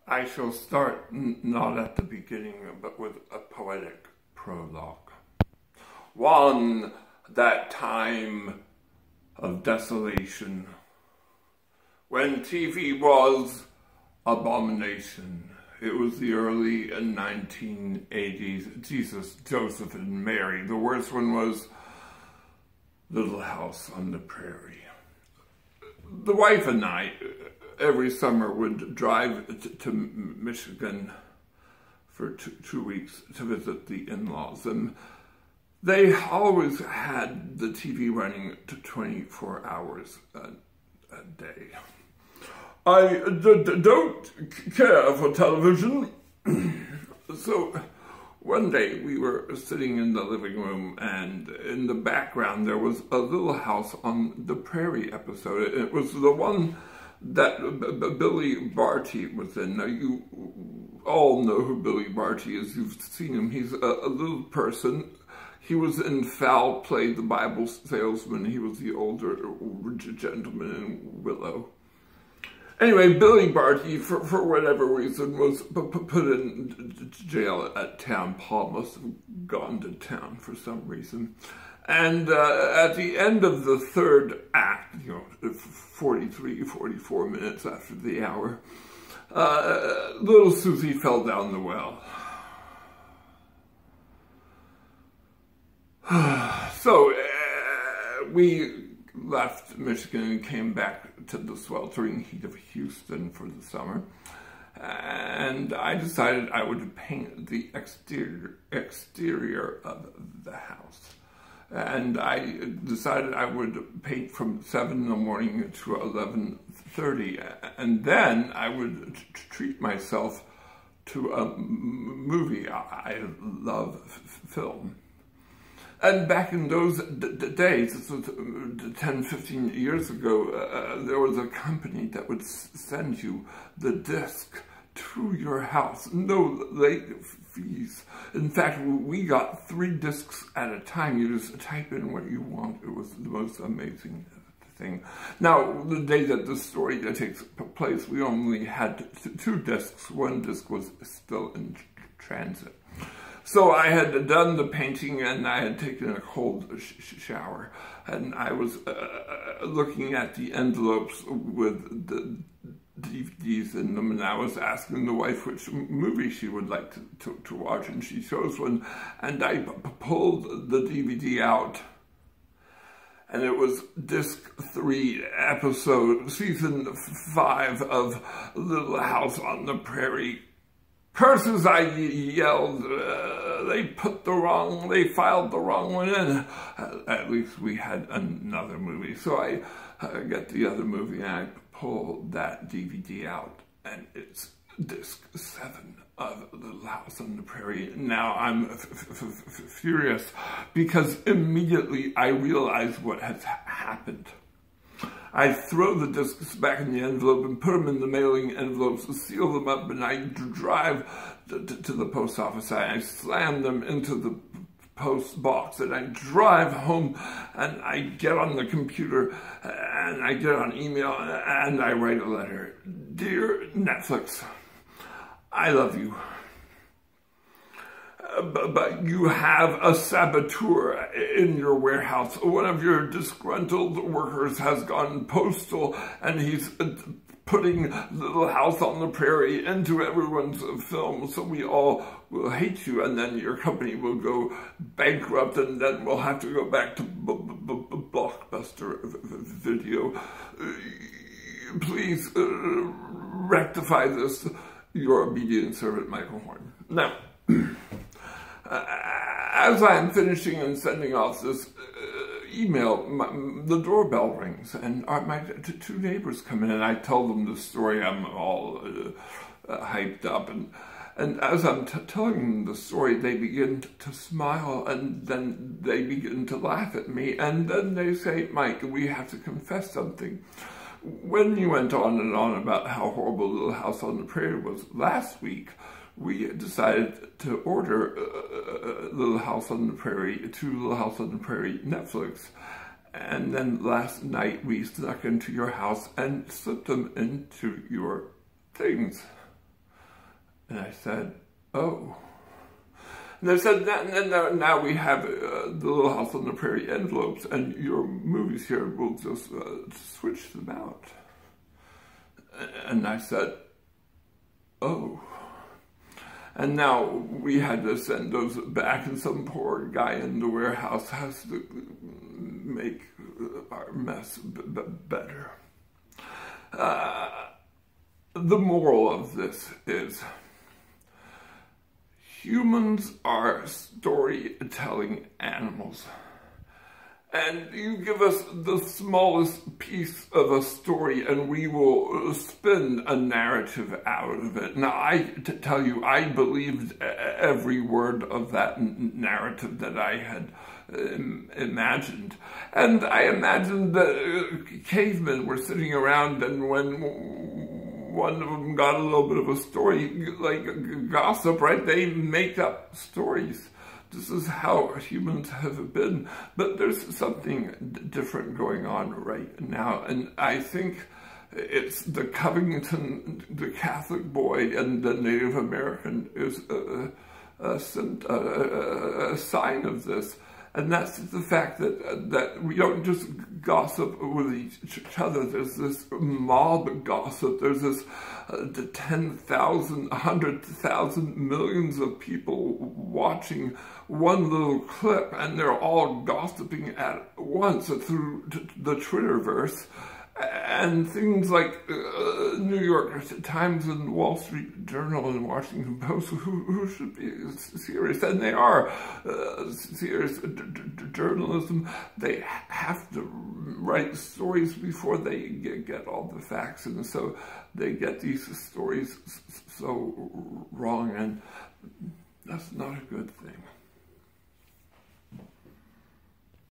I shall start not at the beginning, but with a poetic prologue. One, that time of desolation, when TV was abomination. It was the early 1980s. Jesus, Joseph, and Mary. The worst one was Little House on the Prairie. The wife and I, every summer, would drive to Michigan for two weeks to visit the in-laws, and they always had the TV running to 24 hours a day. I don't care for television. So one day we were sitting in the living room, and in the background there was a Little House on the Prairie episode. It was the one that Billy Barty was in. Now, you all know who Billy Barty is. You've seen him. He's a little person. He was in Foul, played the Bible salesman. He was the older gentleman in Willow. Anyway, Billy Barty, for whatever reason, was put in jail at town. Paul must have gone to town for some reason. And at the end of the third act, 43, 44 minutes after the hour, little Susie fell down the well. So we left Michigan and came back to the sweltering heat of Houston for the summer. And I decided I would paint the exterior of the house. And I decided I would paint from 7 in the morning to 11:30. And then I would treat myself to a movie. I love film. And back in those days, this was 10, 15 years ago, there was a company that would send you the disc to your house. No late fees. In fact, we got 3 discs at a time. You just type in what you want. It was the most amazing thing. Now, the day that the story takes place, we only had 2 discs. 1 disc was still in transit. So I had done the painting, and I had taken a cold shower, and I was looking at the envelopes with the DVDs in them, and I was asking the wife which movie she would like to watch, and she chose one, and I pulled the DVD out, and it was disc 3, season 5 of Little House on the Prairie. Curses, I yelled. They filed the wrong one in. At least we had another movie. So I get the other movie, and I pull that DVD out, and it's disc 7 of Little House on the Prairie. Now I'm furious, because immediately I realize what has happened. I throw the discs back in the envelope and put them in the mailing envelopes, seal them up, and I drive to the post office. I slam them into the post box, and I drive home, and I get on the computer, and I get on email, and I write a letter. Dear Netflix, I love you. But you have a saboteur in your warehouse. One of your disgruntled workers has gone postal, and he's putting Little House on the Prairie into everyone's film, so we all will hate you, and then your company will go bankrupt, and then we'll have to go back to Blockbuster Video. Please rectify this. Your obedient servant, Michael Horn. Now, as I'm finishing and sending off this email, the doorbell rings, and my 2 neighbors come in, and I tell them the story. I'm all hyped up, and as I'm telling them the story, they begin to smile, and then they begin to laugh at me, and then they say, Mike, we have to confess something. When you went on and on about how horrible Little House on the Prairie was last week, we decided to order Little House on the Prairie to Little House on the Prairie Netflix. And then last night we snuck into your house and slipped them into your things. And I said, oh. And they said, now we have the Little House on the Prairie envelopes, and your movies here, we'll just switch them out. And I said, oh. And now we had to send those back, and some poor guy in the warehouse has to make our mess better. The moral of this is, humans are storytelling animals. And you give us the smallest piece of a story and we will spin a narrative out of it. Now, I tell you, I believed every word of that narrative that I had imagined. And I imagined that cavemen were sitting around, and when one of them got a little bit of a story, like gossip, right? They make up stories. This is how humans have been. But there's something different going on right now. And I think it's the Covington, the Catholic boy, and the Native American is a sign of this. And that's the fact that we don't just gossip with each other. There's this mob gossip. There's this 10,000, 100,000, millions of people watching one little clip, and they're all gossiping at once through the Twitterverse. And things like New York Times and Wall Street Journal and Washington Post, who should be serious, and they are serious journalism. They have to write stories before they get all the facts, and so they get these stories so wrong, and that's not a good thing.